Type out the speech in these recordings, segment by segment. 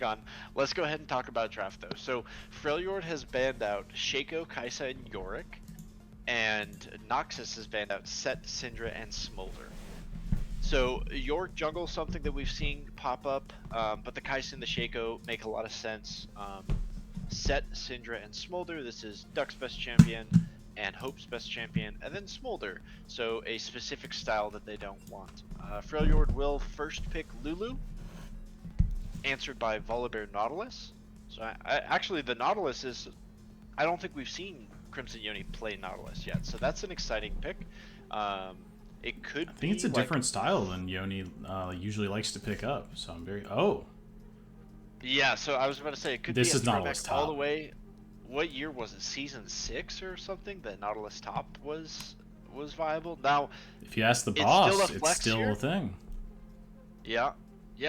on. Let's go ahead and talk about draft though. So Freljord has banned out Shaco, Kaisa, and Yorick, and Noxus has banned out Set, Syndra, and Smolder. So Yorick jungle, something that we've seen pop up, but the Kaisa and the Shaco make a lot of sense. Set, Syndra, and Smolder. This is Duck's best champion and Hope's best champion, and then Smolder. So a specific style that they don't want. Freljord will first pick Lulu, answered by Volibear Nautilus. So actually the Nautilus is, I don't think we've seen Crimson Yoni play Nautilus yet, so that's an exciting pick. It could I think it's a different style than Yoni usually likes to pick up, so I'm very... Oh! Yeah, so I was about to say, it could this be a is Nautilus throwback all top. the way. What year was it? Season 6 or something that Nautilus top was viable? Now, if you ask the it's boss, still a flex it's still here. a thing. Yeah,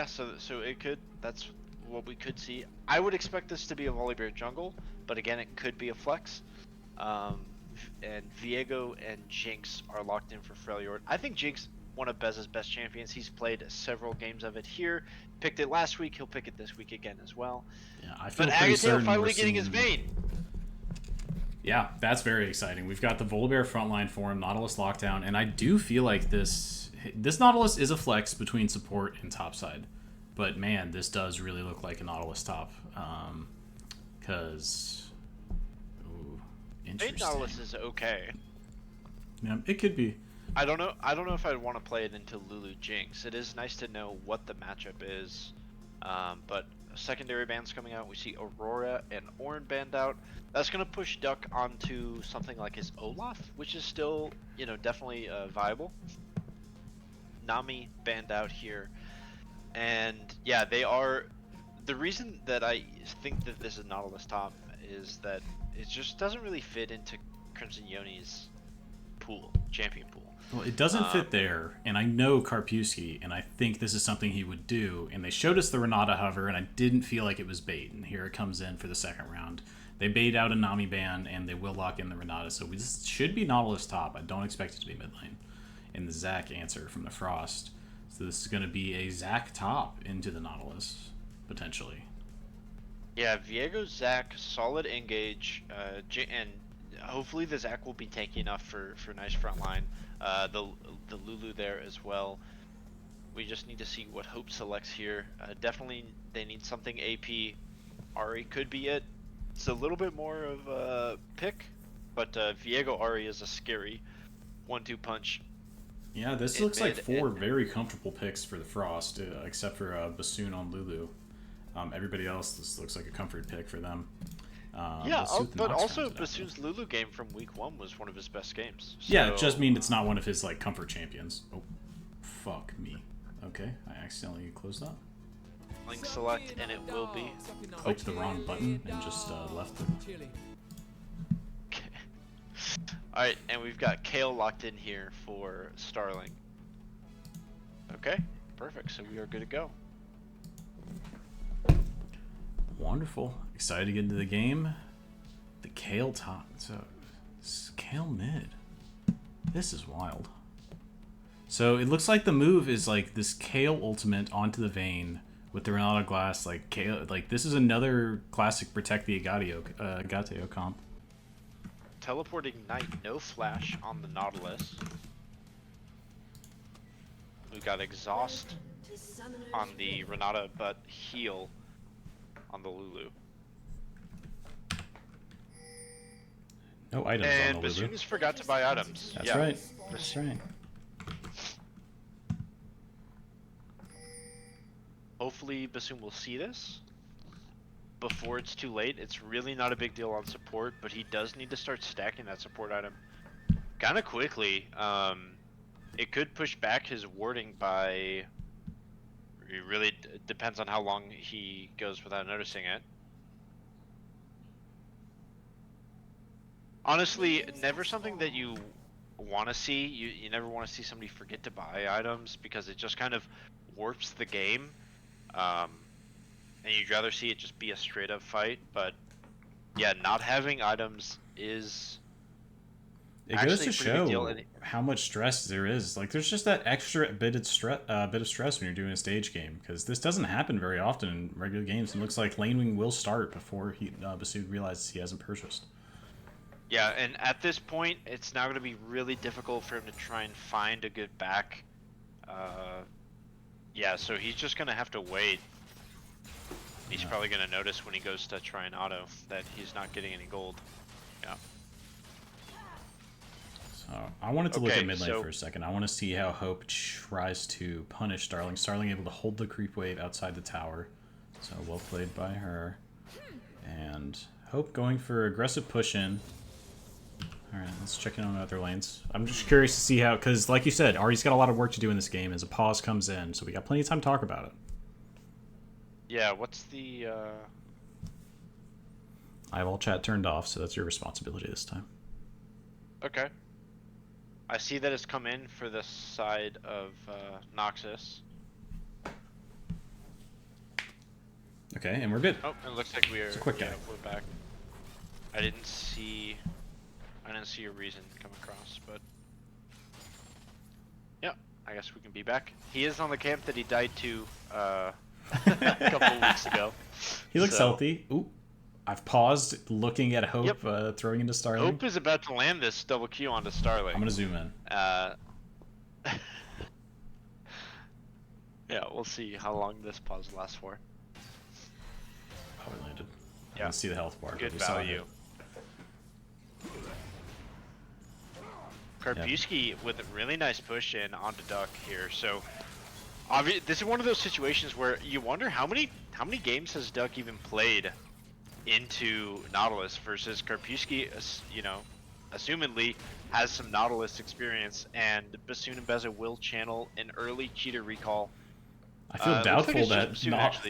so it could, that's what we could see. I would expect this to be a Volibear jungle, but again, it could be a flex. And Viego and Jinx are locked in for Freljord. I think Jinx, one of Bez's best champions. He's played several games of it here. Picked it last week. He'll pick it this week again as well. Yeah, I feel But pretty Agateo certain finally we're getting seeing... his main. Yeah, that's very exciting. We've got the Volibear frontline for him, Nautilus lockdown, and I do feel like this Nautilus is a flex between support and topside. But man, this does really look like a Nautilus top. Because... Main Nautilus is okay. Yeah, it could be. I don't know if I'd want to play it into Lulu Jinx. It is nice to know what the matchup is. But secondary bands coming out. We see Aurora and Ornn banned out. That's going to push Duck onto something like his Olaf, which is still, you know, definitely viable. Nami banned out here. And yeah, they are... The reason that I think that this is Nautilus top is that it just doesn't really fit into Crimson Yoni's pool, champion pool. Well, it doesn't fit there, and I know Karpiewski, and I think this is something he would do. And they showed us the Renata hover, and I didn't feel like it was bait. And here it comes in for the second round. They bait out a Nami ban, and they will lock in the Renata. So this should be Nautilus top. I don't expect it to be mid lane. And the Zac answer from the Frost. So this is going to be a Zac top into the Nautilus, potentially. Yeah, Viego, Zac, solid engage, and hopefully the Zac will be tanky enough for nice front line. The Lulu there as well. We just need to see what Hope selects here. Definitely they need something AP. Ahri could be it. It's a little bit more of a pick, but Viego Ahri is a scary 1-2 punch. Yeah, this looks like four very comfortable picks for the Frost, except for Bassoon on Lulu. Everybody else, this looks like a comfort pick for them. Yeah, but also Bassoon's Lulu game from week 1 was one of his best games. So... Yeah, it just means it's not one of his like comfort champions. Oh, fuck me. Okay, I accidentally closed that. Link select, and it will be. Clicked the wrong button and just left it. Okay. Alright, and we've got Kale locked in here for Starling. Okay, perfect. So we are good to go. Wonderful. Excited to get into the game. The Kale top. So, Kale mid. This is wild. So it looks like the move is like this Kale ultimate onto the Vayne with the Renata Glass. Like Kale, like this is another classic Protect the Agateo comp. Teleport Ignite, no flash on the Nautilus. We got Exhaust on the Renata, but heal on the Lulu. No items and on the Lulu. Bassoon just forgot to buy items. That's right. That's right. Hopefully Bassoon will see this before it's too late. It's really not a big deal on support, but he does need to start stacking that support item kind of quickly. It could push back his warding by... It really depends on how long he goes without noticing it. Honestly, never something that you want to see. You never want to see somebody forget to buy items because it just kind of warps the game. And you'd rather see it just be a straight up fight. But yeah, not having items is It goes Actually, to a pretty big deal. show how much stress there is. Like, there's just that extra bit of stress when you're doing a stage game, because this doesn't happen very often in regular games. It looks like lanewing will start before Basud realizes he hasn't purchased. Yeah, and at this point, it's now going to be really difficult for him to try and find a good back. Yeah, so he's just going to have to wait. He's probably going to notice when he goes to try and auto that he's not getting any gold. Yeah. So I wanted to look at mid lane for a second. I want to see how Hope tries to punish Starling. Starling able to hold the creep wave outside the tower. So well played by her. And Hope going for aggressive push in. Alright, let's check in on other lanes. I'm just curious to see how, because like you said, Ari's got a lot of work to do in this game as a pause comes in, so we got plenty of time to talk about it. Yeah, what's the... I have all chat turned off, so that's your responsibility this time. Okay. I see that it's come in for the side of Noxus. Okay, and we're good. Oh, it looks like we're, It's a quick guy. we're back. I didn't see a reason come across, but yeah, I guess we can be back. He is on the camp that he died to a couple weeks ago. He looks healthy. Ooh, I've paused looking at Hope throwing into Starling. Hope is about to land this double Q onto Starling. I'm gonna zoom in. Yeah, we'll see how long this pause lasts for. Oh, we landed. I Yeah, didn't see the health bar. good We saw it. value. Karpewski with a really nice push in onto Duck here. So, this is one of those situations where you wonder how many games has Duck even played into Nautilus versus Karpewski. You know, assumedly has some Nautilus experience, and Bassoon and Beza will channel an early cheater recall. I feel doubtful like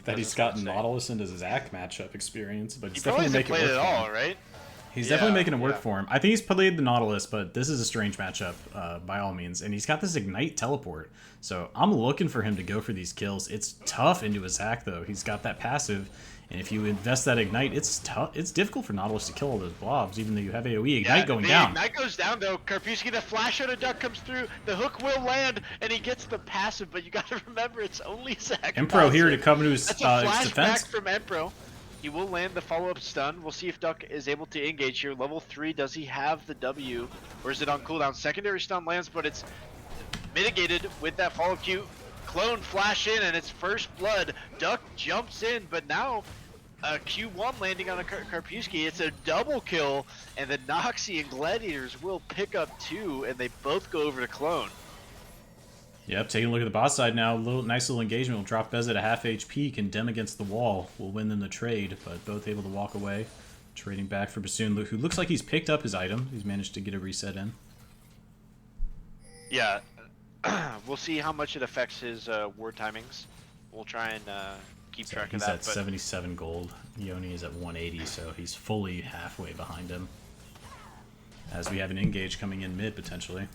that he's gotten Nautilus into his Zac matchup experience, but he's probably definitely making it work played it for all, him. right? He's definitely making it work for him. I think he's played the Nautilus, but this is a strange matchup by all means. And he's got this Ignite teleport. So I'm looking for him to go for these kills. It's tough into a Zac, though. He's got that passive. And if you invest that Ignite, it's tough. It's difficult for Nautilus to kill all those blobs, even though you have AoE. Ignite going down. Ignite goes down, though. Karpewski, the flash out of Duck comes through. The hook will land, and he gets the passive. But you got to remember, it's only Zac. Empro here to come to his That's a defense. flashback from Empro. He will land the follow-up stun. We'll see if Duck is able to engage here. Level 3, does he have the W? Or is it on cooldown? Secondary stun lands, but it's mitigated with that follow Q. Clone flash in, and it's first blood. Duck jumps in, but now Q1 landing on a Karpewski. It's a double kill, and the Noxy and Gladiators will pick up 2, and they both go over to Clone. Yep, taking a look at the bot side now. Nice little engagement. Will drop Beza to half HP. Condemn against the wall. Will win them the trade, but both able to walk away. Trading back for Bassoon, who looks like he's picked up his item. He's managed to get a reset in. Yeah, we'll see how much it affects his ward timings. We'll try and keep track of that. He's at 77 gold. Yoni is at 180, so he's fully halfway behind him. As we have an engage coming in mid, potentially.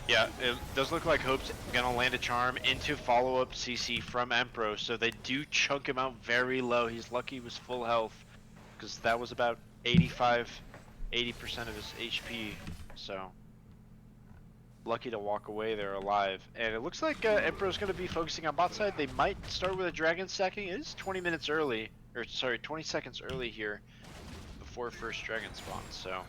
Yeah, it does look like Hope's gonna land a charm into follow-up CC from Empro, so they do chunk him out very low. He's lucky he was full health, because that was about 80% of his HP, so lucky to walk away there alive. And it looks like Empro's gonna be focusing on bot side. They might start with a dragon stacking. It is 20 minutes early, or sorry, 20 seconds early here before first dragon spawn, so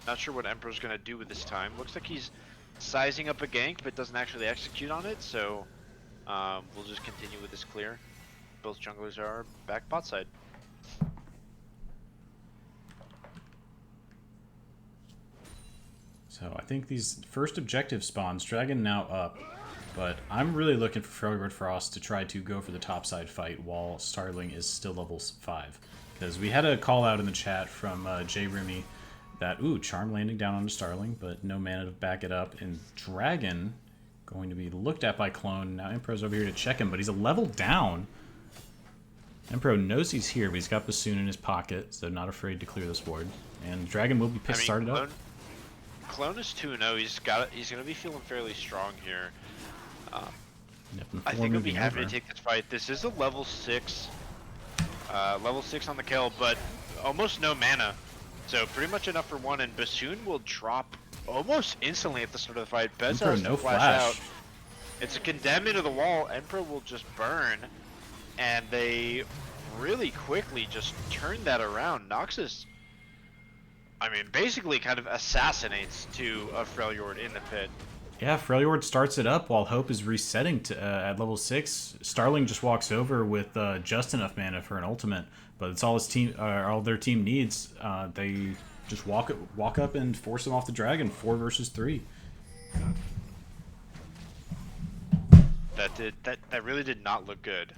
not sure what Empro's gonna do with this time. Looks like he's sizing up a gank, but doesn't actually execute on it, so we'll just continue with this clear. Both junglers are back bot side. So I think these first objective spawns, Dragon now up, but I'm really looking for Failure Frost to try to go for the topside fight while Starling is still level 5. Because we had a call out in the chat from Jay Rumi that, ooh, Charm landing down onto Starling, but no mana to back it up. And Dragon going to be looked at by Clone. Now Empro's over here to check him, but he's a level down. Empro knows he's here, but he's got Bassoon in his pocket, so not afraid to clear this board. And Dragon will be started up. Clone is 2-0. He's going to be feeling fairly strong here. I think he'll be happy to take this fight. This is a level 6 on the kill, but almost no mana. So pretty much enough for one, and Bassoon will drop almost instantly at the start of the fight. Bez Emperor, has to no flash flash. out. It's a condemn into the wall. Emperor will just burn, and they really quickly just turn that around. Nox is, I mean, basically kind of assassinates to a Freljord in the pit. Yeah, Freljord starts it up while Hope is resetting to at level 6. Starling just walks over with just enough mana for an ultimate, but it's all his team, all their team needs. They just walk up and force him off the dragon. 4 versus 3. That really did not look good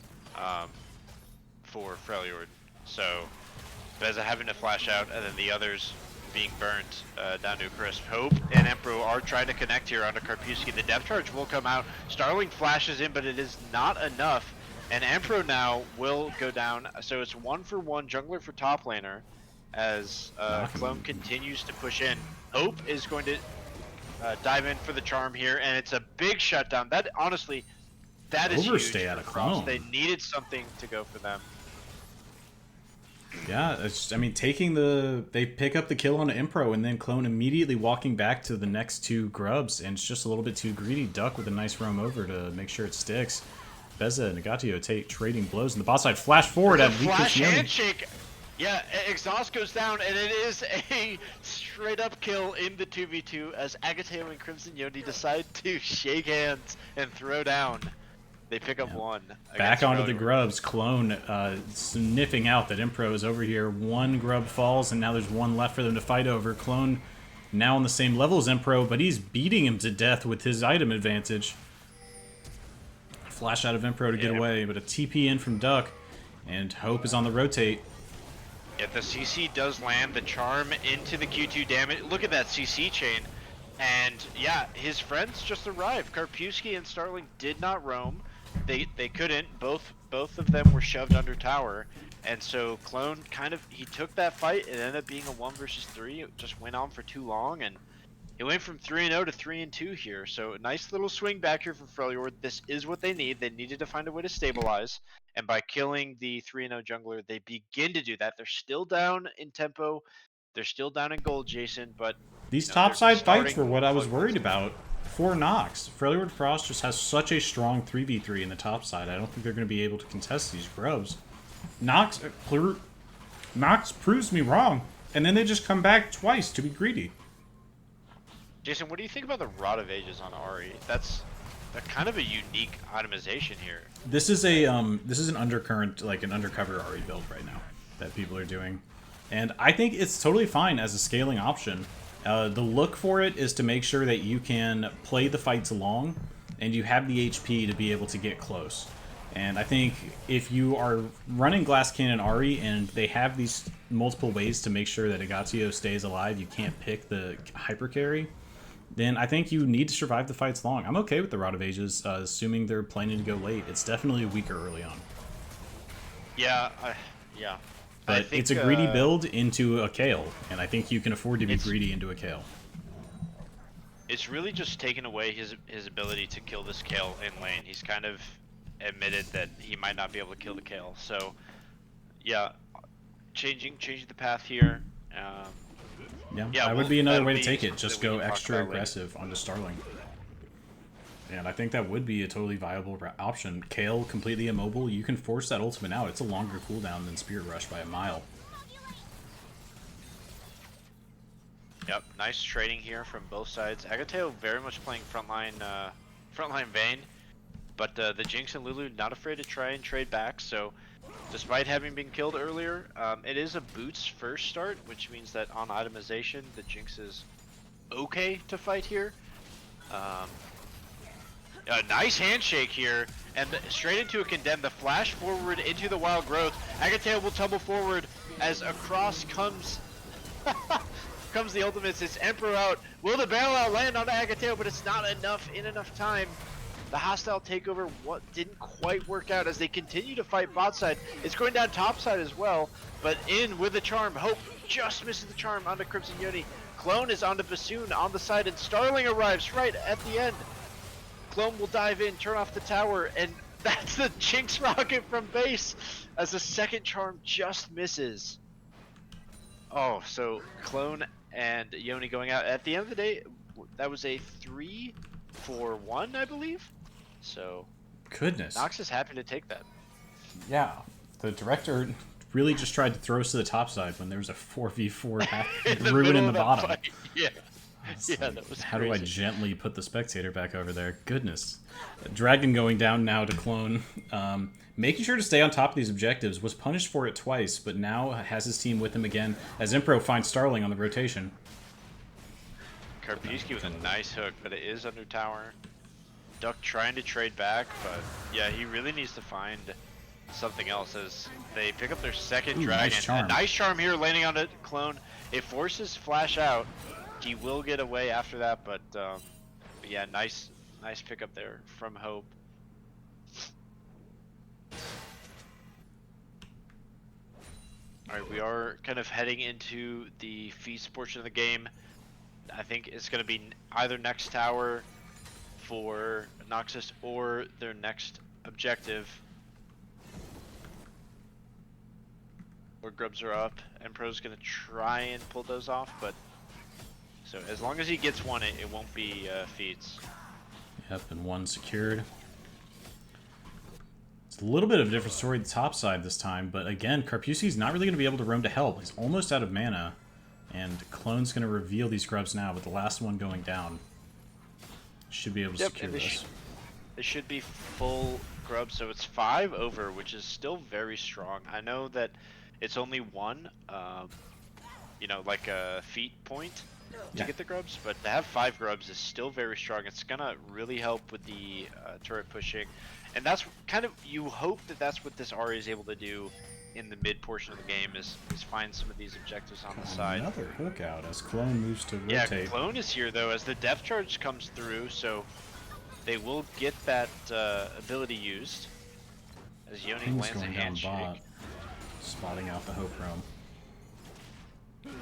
for Freljord. So Beza having to flash out, and then the others being burnt down to a crisp. Hope and Emperor are trying to connect here onto Karpewski. The depth charge will come out. Starling flashes in, but it is not enough. And Emperor now will go down. So it's 1-for-1 jungler for top laner as Clone continues to push in. Hope is going to dive in for the charm here, and it's a big shutdown. That honestly, that is Overstay huge out of for Frost. Clone. They needed something to go for them. Yeah, I mean, they pick up the kill on Impro, and then Clone immediately walking back to the next 2 grubs, and it's just a little bit too greedy. Duck with a nice roam over to make sure it sticks. Beza and Negatio trading blows, and the bot side flash forward at flash handshake. Yeah, exhaust goes down, and it is a straight up kill in the 2v2 as Agateo and Crimson Yoni decide to shake hands and throw down. They pick up 1. Back onto the grubs. Clone sniffing out that Impro is over here. 1 grub falls, and now there's 1 left for them to fight over. Clone now on the same level as Impro, but he's beating him to death with his item advantage. Flash out of Impro to get away, but a TP in from Duck, and Hope is on the rotate. If the CC does land the charm into the Q2 damage, look at that CC chain. And yeah, his friends just arrived. Karpewski and Starling did not roam. They couldn't. Both of them were shoved under tower, and so Clone he took that fight. It ended up being a 1 versus 3. It just went on for too long, and it went from 3-0 to 3-2 here. So a nice little swing back here for Freljord. This is what they need. They needed to find a way to stabilize, and by killing the 3-0 jungler, they begin to do that. They're still down in tempo. They're still down in gold, Jason, but These they're topside fights were starting what I was to worried about for Nox. Freljord Frost just has such a strong 3v3 in the topside. I don't think they're going to be able to contest these grubs. Nox proves me wrong, and then they just come back twice to be greedy. Jason, what do you think about the Rod of Ages on Ahri? That's kind of a unique itemization here. This is an undercurrent, like an undercover Ahri build right now that people are doing, and I think it's totally fine as a scaling option. The look for it is to make sure that you can play the fights long and you have the HP to be able to get close. And I think if you are running Glass Cannon Ahri and they have these multiple ways to make sure that Agatio stays alive, you can't pick the hyper carry, then I think you need to survive the fights long. I'm okay with the Rod of Ages, assuming they're planning to go late. It's definitely weaker early on. Yeah, yeah. But it's a greedy build into a Kale, and I think you can afford to be greedy into a Kale. It's really just taken away his ability to kill this Kale in lane. He's kind of admitted that he might not be able to kill the Kale. So, yeah, changing the path here. Yeah, that would be another way to take it. Just go extra aggressive onto Starling. And I think that would be a totally viable option. Kale completely immobile. You can force that ultimate out. It's a longer cooldown than Spirit Rush by a mile. Yep, nice trading here from both sides. Agateo very much playing frontline Vayne, but the Jinx and Lulu not afraid to try and trade back. So, despite having been killed earlier, it is a boots first start, which means that on itemization, the Jinx is okay to fight here. A nice handshake here, and straight into a condemn. The flash forward into the wild growth. Agateo will tumble forward as across comes the ultimates. It's Emperor out. Will the bailout land on Agateo? But it's not enough in enough time. The hostile takeover didn't quite work out as they continue to fight bot side. It's going down top side as well, but in with the charm. Hope just misses the charm onto Crimson Yoni. Clone is onto Bassoon on the side, and Starling arrives right at the end. Clone will dive in, turn off the tower, and that's the Jinx rocket from base as the second charm just misses. Oh, so Clone and Yoni going out. At the end of the day, that was a 3-for-1, I believe. So Goodness. Nox is happy to take that. Yeah. The director really just tried to throw us to the top side when there was a 4v4 ruin in the bottom. Fight. Yeah. Yeah, Like, that was how crazy. do I gently put the spectator back over there? Goodness. Dragon going down now to Clone. Making sure to stay on top of these objectives. Was punished for it twice, but now has his team with him again as Impro finds Starling on the rotation. Karpyshki with a nice hook, but it is under tower. Duck trying to trade back, but yeah, he really needs to find something else as they pick up their second dragon. Nice charm. A nice charm here landing on it, Clone. It forces Flash out. He will get away after that, but yeah, nice pickup there from Hope. Alright, we are kind of heading into the feast portion of the game. I think it's going to be either next tower for Noxus or their next objective. Where grubs are up. Empro's going to try and pull those off, but so as long as he gets one, it won't be feeds. Yep, and one secured. It's a little bit of a different story the top side this time, but again, Karpyshki's not really going to be able to roam to help. He's almost out of mana, and Clone's going to reveal these grubs now, with the last one going down. Should be able to secure this. It should be full grub, so it's 5 over, which is still very strong. I know that it's only one, you know, like a feet point to get the grubs, but to have 5 grubs is still very strong. It's gonna really help with the turret pushing, and that's kind of, you hope that that's what this Ahri is able to do in the mid portion of the game, is find some of these objectives on the side. Another hook out as Clone moves to rotate. Yeah, Clone is here though as the depth charge comes through, so they will get that ability used as Yoni Ping's lands a going down handshake. bot, spotting out the Hope roam.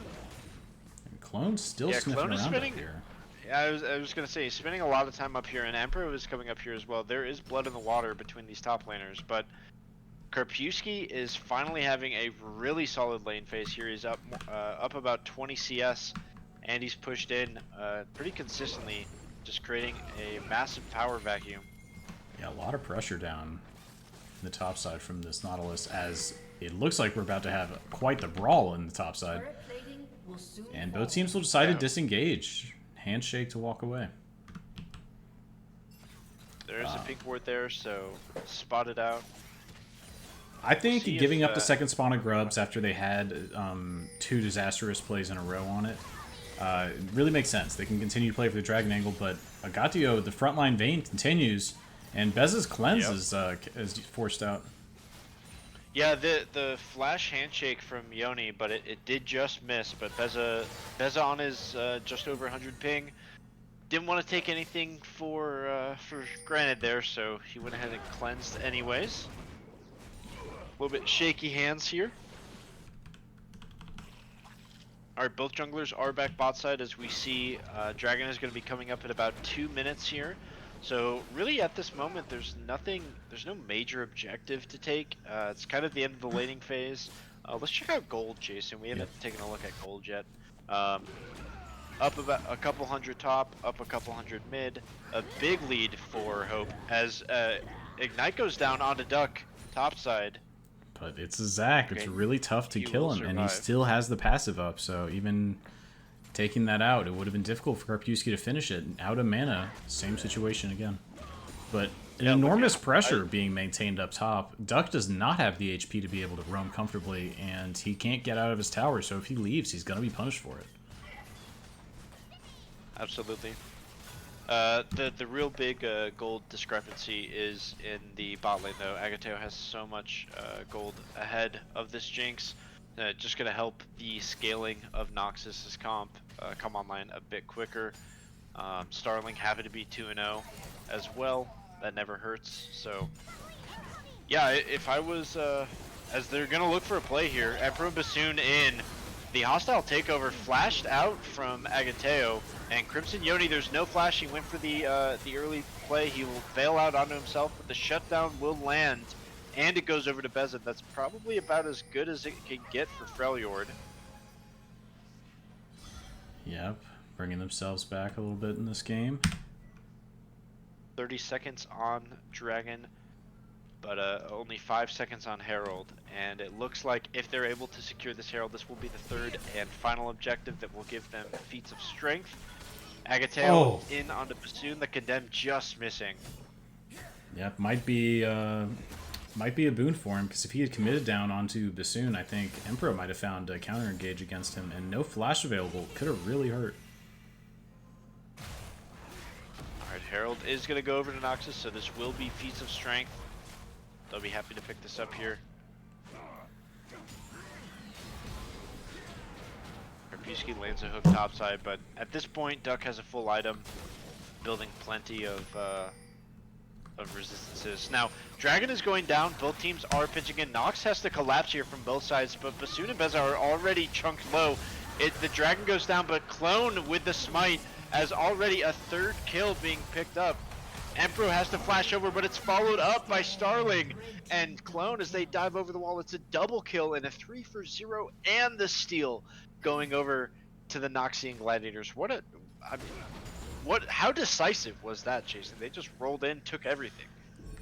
Clone's still sniffing Clone is around spinning. up here. Yeah, I was gonna say, he's spending a lot of time up here, and Emperor is coming up here as well. There is blood in the water between these top laners, but Karpyshki is finally having a really solid lane phase here. He's up about 20 CS, and he's pushed in pretty consistently, just creating a massive power vacuum. Yeah, a lot of pressure down the top side from this Nautilus, as it looks like we're about to have quite the brawl in the top side. And both teams will decide to disengage. Handshake to walk away. There's a pink ward there, so spot it out. I think See giving if, up the second spawn of grubs after they had 2 disastrous plays in a row on it really makes sense. They can continue to play for the dragon angle, but Agatio, the frontline vein continues, and Beza's cleanse is forced out. Yeah, the flash handshake from Yoni, but it did just miss. But Beza on his just over 100 ping, didn't want to take anything for granted there, so he went ahead and cleansed anyways. A little bit shaky hands here. Alright, both junglers are back bot side, as we see Dragon is going to be coming up in about 2 minutes here. So really at this moment there's no major objective to take. It's kind of the end of the laning phase. Let's check out gold, Jason. We haven't taken a look at gold yet. Up about a couple hundred top, up a couple hundred mid. A big lead for Hope as Ignite goes down onto Duck top side. But it's a Zac. Okay. It's really tough to kill him, and he still has the passive up, so even taking that out, it would have been difficult for Karpyshki to finish it. Out of mana, same situation again. But enormous pressure being maintained up top. Duck does not have the HP to be able to roam comfortably, and he can't get out of his tower, so if he leaves, he's going to be punished for it. Absolutely. The real big gold discrepancy is in the bot lane, though. Agateo has so much gold ahead of this Jinx. Just going to help the scaling of Noxus's comp come online a bit quicker. Starling having to be 2-0 as well. That never hurts. So, yeah, if I was... as they're going to look for a play here, Emperor Bassoon in. The hostile takeover flashed out from Agateo, and Crimson Yoni, there's no flash. He went for the early play. He will bail out onto himself, but the shutdown will land, and it goes over to Beza. That's probably about as good as it can get for Freljord. Yep, bringing themselves back a little bit in this game. 30 seconds on Dragon, but only 5 seconds on Herald. And it looks like if they're able to secure this Herald, this will be the third and final objective that will give them feats of strength. Agateo in onto Bassoon, the Condemned just missing. Yep, might be a boon for him, because if he had committed down onto Bassoon, I think Emperor might have found a counter engage against him, and no flash available could have really hurt. Alright, Herald is going to go over to Noxus, so this will be feats of strength. They'll be happy to pick this up here. Karpyski lands a hook topside, but at this point, Duck has a full item, building plenty of resistances. Now, Dragon is going down. Both teams are pitching in. Nox has to collapse here from both sides, but Bassoon and Beza are already chunked low. The Dragon goes down, but Clone with the smite as already a third kill being picked up. Emperor has to flash over, but it's followed up by Starling and Clone as they dive over the wall. It's a double kill and a 3 for 0 and the steal going over to the Noxian Gladiators. How decisive was that, Jason? They just rolled in, took everything.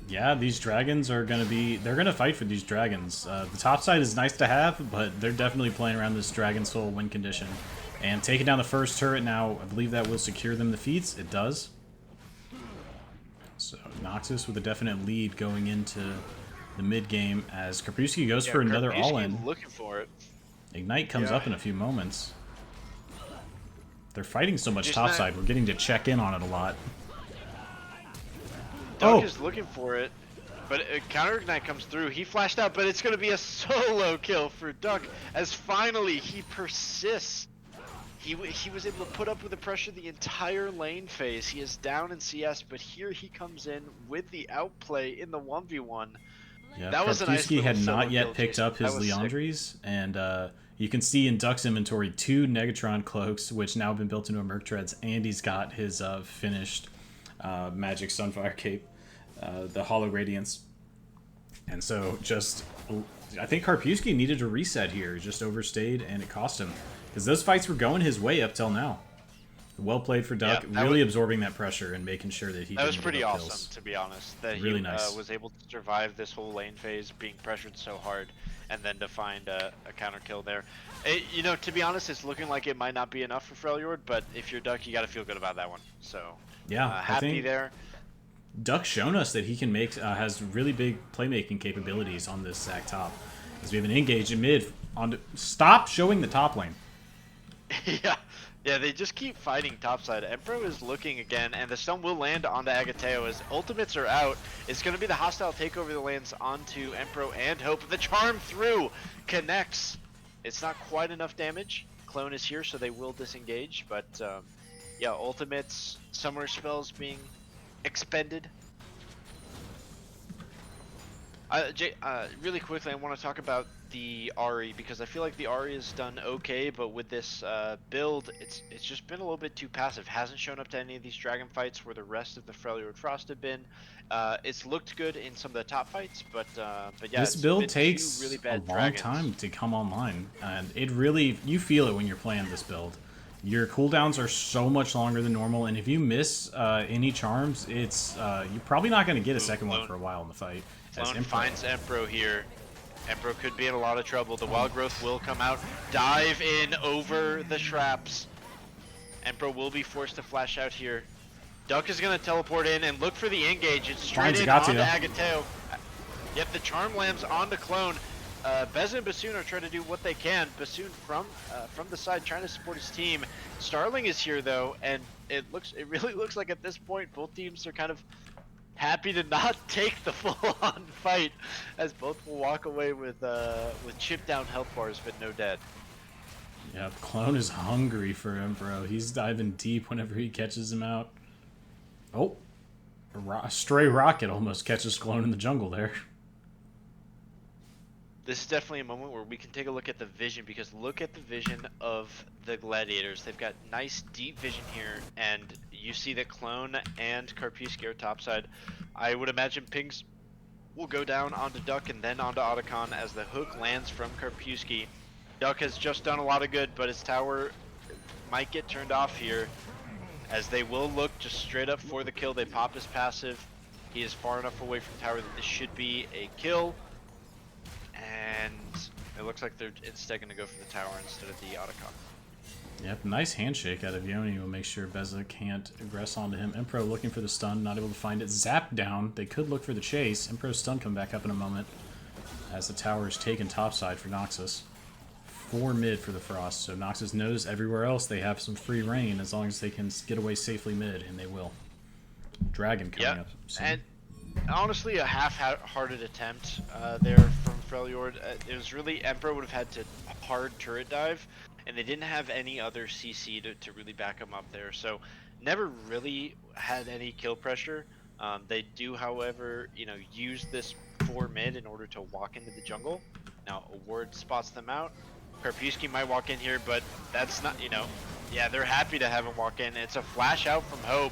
Yeah, these dragons are they're gonna fight for these dragons. The top side is nice to have, but they're definitely playing around this Dragon Soul win condition. And taking down the first turret now, I believe that will secure them the feats. It does. So Noxus with a definite lead going into the mid game as Karpyski goes for another all-in. Looking for it. Ignite comes up in a few moments. They're fighting so much topside, we're getting to check in on it a lot. Duck is looking for it, but a counter ignite comes through. He flashed out, but it's going to be a solo kill for Duck as finally he persists. He was able to put up with the pressure the entire lane phase. He is down in CS, but here he comes in with the outplay in the 1v1. Yeah, that was a nice little had solo not yet kill, picked Jason. up his Leandries, and you can see in Duck's inventory 2 Negatron cloaks, which now have been built into a Merc Treads, and he's got his finished Magic Sunfire Cape, the Hollow Radiance. And so I think Karpyski needed to reset here, just overstayed, and it cost him. Because those fights were going his way up till now. Well played for Duck, really absorbing that pressure and making sure that he. That was pretty awesome, to be honest. That really he nice. Was able to survive this whole lane phase, being pressured so hard, and then to find a counter kill there. To be honest, it's looking like it might not be enough for Freljord, but if you're Duck, you got to feel good about that one. So yeah, happy there. Duck's shown us that he can has really big playmaking capabilities on this Zac top. Because we have an engage in mid. Stop showing the top lane. Yeah, they just keep fighting topside. Emperor is looking again, and the stun will land onto Agateo as ultimates are out. It's going to be the hostile takeover that lands onto Emperor and Hope. The charm through connects. It's not quite enough damage. Clone is here, so they will disengage, but yeah, ultimates, summoner spells being expended. Really quickly, I want to talk about the Ahri, because I feel like the Ahri has done okay, but with this build, it's just been a little bit too passive. Hasn't shown up to any of these dragon fights where the rest of the Freljord Frost have been. It's looked good in some of the top fights, but yeah, this build takes really a long time to come online, and you feel it when you're playing this build. Your cooldowns are so much longer than normal, and if you miss any charms, you're probably not going to get a second one for a while in the fight. Clone finds Emperor here. Emperor could be in a lot of trouble. The Wild Growth will come out. Dive in over the traps. Emperor will be forced to flash out here. Duck is going to teleport in and look for the engage. It's straight in onto Agateo. Yep, the charm lands onto Clone. Beza and Bassoon are trying to do what they can. Bassoon from the side trying to support his team. Starling is here though, and it really looks like at this point both teams are kind of happy to not take the full-on fight, as both will walk away with chipped down health bars but no dead. Yeah, Clone is hungry for him, bro. He's diving deep whenever he catches him out. Oh, a stray rocket almost catches Clone in the jungle there. This is definitely a moment where we can take a look at the vision, because look at the vision of the Gladiators. They've got nice deep vision here, and you see that Clone and Karpyski are topside. I would imagine pings will go down onto Duck and then onto Otacon as the hook lands from Karpyski. Duck has just done a lot of good, but his tower might get turned off here, as they will look just straight up for the kill. They pop his passive. He is far enough away from tower that this should be a kill. And it looks like they're instead going to go for the tower instead of the Otacon. Yep, nice handshake out of Yoni. Will make sure Beza can't aggress onto him. Impro looking for the stun, not able to find it. Zap down. They could look for the chase. Impro's stun come back up in a moment as the tower is taken topside for Noxus. 4 mid for the Frost, so Noxus knows everywhere else they have some free reign as long as they can get away safely mid, and they will. Dragon coming up soon. And honestly, a half-hearted attempt there from Freljord. It was really, Emperor would have had to hard turret dive, and they didn't have any other CC to really back them up there, so never really had any kill pressure. They do, however, use this 4 mid in order to walk into the jungle. Now, a ward spots them out. Karpiewski might walk in here, but that's not, yeah, they're happy to have him walk in. It's a flash out from Hope,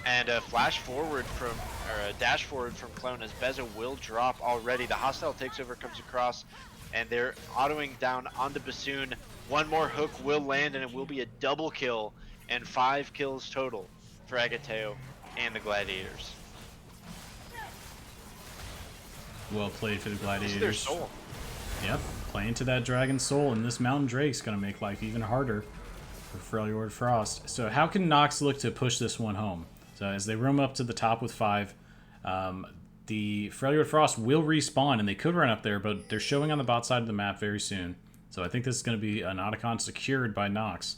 and a flash forward from, or a dash forward from Clone, as Beza will drop already. The hostile takes over, comes across, and they're autoing down onto Bassoon. One more hook will land, and it will be a double kill, and 5 kills total for Agateo and the Gladiators. Well played for the Gladiators. This is their soul. Yep, playing to that Dragon Soul, and this Mountain Drake's going to make life even harder for Freljord Frost. So how can Nox look to push this one home? So as they roam up to the top with 5, the Freljord Frost will respawn, and they could run up there, but they're showing on the bot side of the map very soon. So I think this is going to be an Otacon secured by Nox.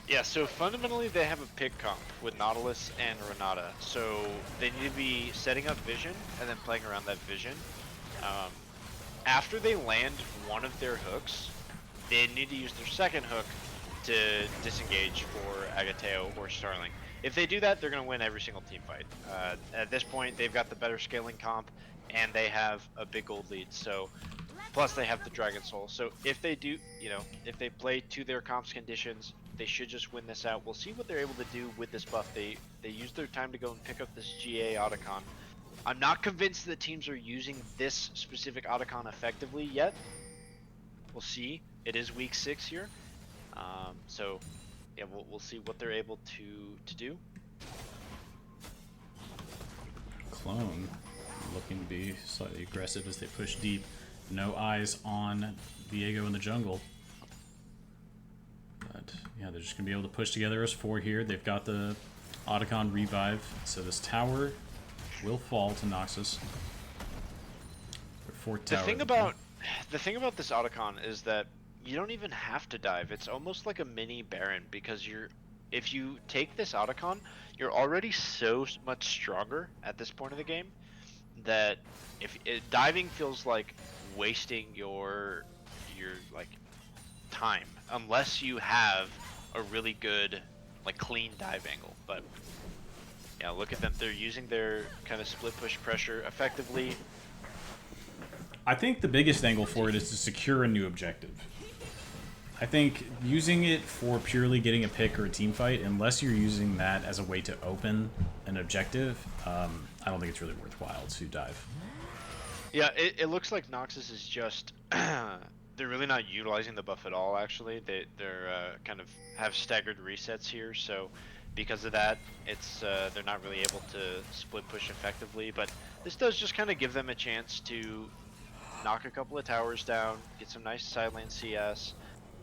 Yeah, so fundamentally they have a pick comp with Nautilus and Renata. So they need to be setting up vision and then playing around that vision. After they land one of their hooks, they need to use their second hook to disengage for Agateo or Starling. If they do that, they're going to win every single team fight. At this point, they've got the better scaling comp, and they have a big gold lead. So, plus they have the Dragon Soul. So if they do, if they play to their comp's conditions, they should just win this out. We'll see what they're able to do with this buff. They used their time to go and pick up this GA Otacon. I'm not convinced that teams are using this specific Otacon effectively yet. We'll see. It is week 6 here, so yeah, we'll see what they're able to do. Clone looking to be slightly aggressive as they push deep. No eyes on Viego in the jungle, but yeah, they're just gonna be able to push together as 4 here. They've got the Otacon revive, so this tower will fall to Noxus. The thing about this Otacon is that you don't even have to dive. It's almost like a mini Baron, because if you take this Otacon, you're already so much stronger at this point of the game that diving feels like wasting your like time, unless you have a really good clean dive angle. But yeah, look at them. They're using their kind of split push pressure effectively. I think the biggest angle for it is to secure a new objective. I think using it for purely getting a pick or a team fight, unless you're using that as a way to open an objective, I don't think it's really worthwhile to dive. Yeah, it looks like Noxus is just they're really not utilizing the buff at all. Actually, they're kind of have staggered resets here, so because of that, it's they're not really able to split push effectively. But this does just kind of give them a chance to knock a couple of towers down, get some nice side lane CS,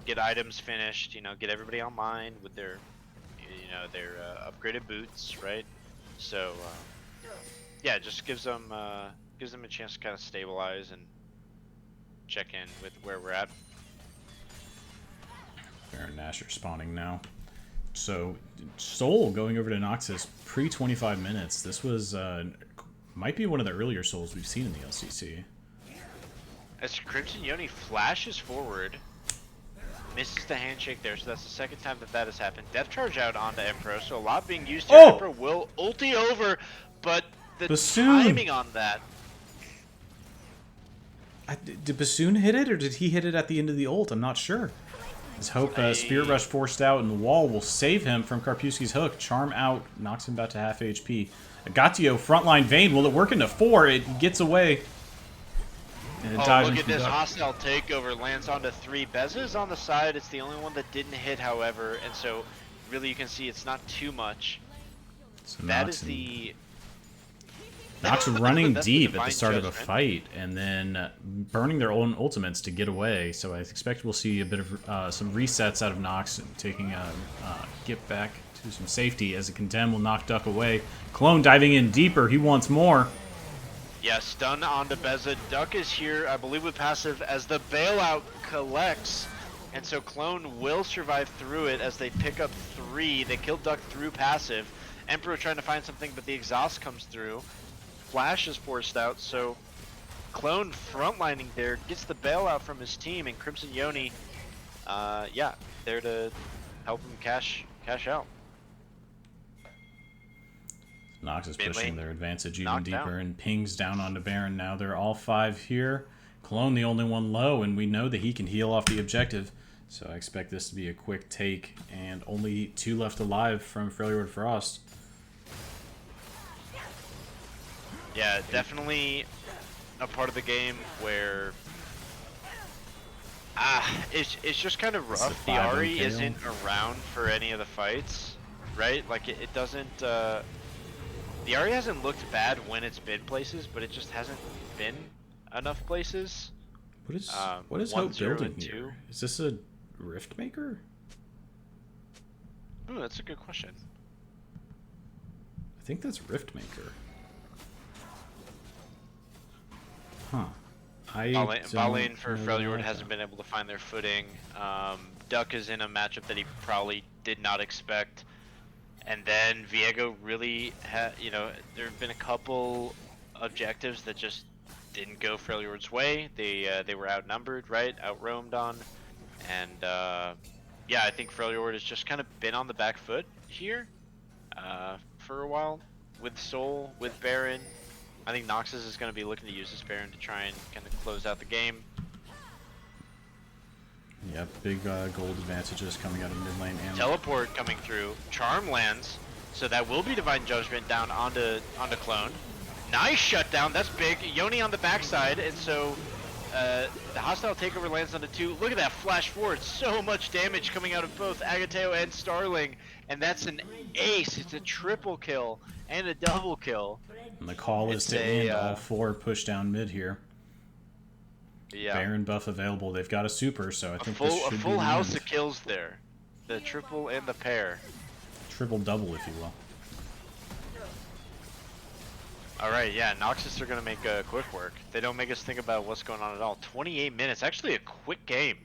get items finished, get everybody online with their their upgraded boots, right? So yeah, it just gives them a chance to kind of stabilize and check in with where we're at. Baron Nashor spawning now. So Soul going over to Noxus pre 25 minutes. This was might be one of the earlier Souls we've seen in the LCC. As Crimson Yoni flashes forward, misses the handshake there, so that's the second time that has happened. Death charge out onto Emperor, so a lot being used here. Emperor will ulti over, but the timing on that. Did Bassoon hit it, or did he hit it at the end of the ult? I'm not sure. Let's hope Spirit Rush forced out, and the wall will save him from Karpiewski's hook. Charm out, knocks him back to half HP. Agatio, frontline Vayne, will it work into 4? It gets away. And Oh, diving look at from this Duck. hostile takeover. Lands onto 3. Beza's on the side. It's the only one that didn't hit, however. And so, really, you can see it's not too much. So That is the... Nox running that's the deep at the divine start of a judgment. fight and then burning their own ultimates to get away. So I expect we'll see a bit of some resets out of Nox, taking a get back to some safety as a Condemn will knock Duck away. Clone diving in deeper. He wants more. Yeah, stun onto Beza. Duck is here, I believe, with passive as the bailout collects. And so Clone will survive through it as they pick up 3. They kill Duck through passive. Emperor trying to find something, but the exhaust comes through. Flash is forced out, so Clone frontlining there, gets the bailout from his team, and Crimson Yoni, yeah, there to help him cash out. Nox is Mid pushing lane, their advantage even knocked deeper down. and pings down onto Baron. Now they're all 5 here. Clone the only one low, and we know that he can heal off the objective. So I expect this to be a quick take, and only 2 left alive from Freljord Frost. Yeah, definitely a part of the game where it's just kind of rough. The 5-0 Ari KO. isn't around for any of the fights, right? Like it doesn't. The Ari hasn't looked bad when it's been places, but it just hasn't been enough places. What is 1, Hope 0, building and 2. here? Is this a Rift Maker? Ooh, that's a good question. I think that's Rift Maker. Huh. Bot lane for Freljord hasn't been able to find their footing. Duck is in a matchup that he probably did not expect. And then Viego really there have been a couple objectives that just didn't go Freljord's way. They were outnumbered, right? Outroamed on. And yeah, I think Freljord has just kind of been on the back foot here for a while with Soul, with Baron. I think Noxus is going to be looking to use this Baron to try and kind of close out the game. Yep, big gold advantages coming out of mid lane. And Teleport coming through. Charm lands, so that will be Divine Judgment down onto Clone. Nice shutdown, that's big. Yoni on the backside, and so the hostile takeover lands onto 2. Look at that flash forward, so much damage coming out of both Agateo and Starling, and that's an ace. It's a triple kill and a double kill. the call is to end all 4 push down mid here. Yeah. Baron buff available. They've got a super, so I think A this should be full the house end. of kills there. The triple and the pair. Triple double, if you will. Alright, yeah, Noxus are going to make quick work. They don't make us think about what's going on at all. 28 minutes, actually a quick game.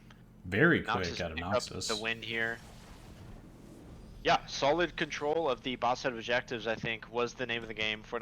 Very quick Noxus out of pick up Noxus. the win here. Yeah, solid control of the boss side of objectives, I think, was the name of the game for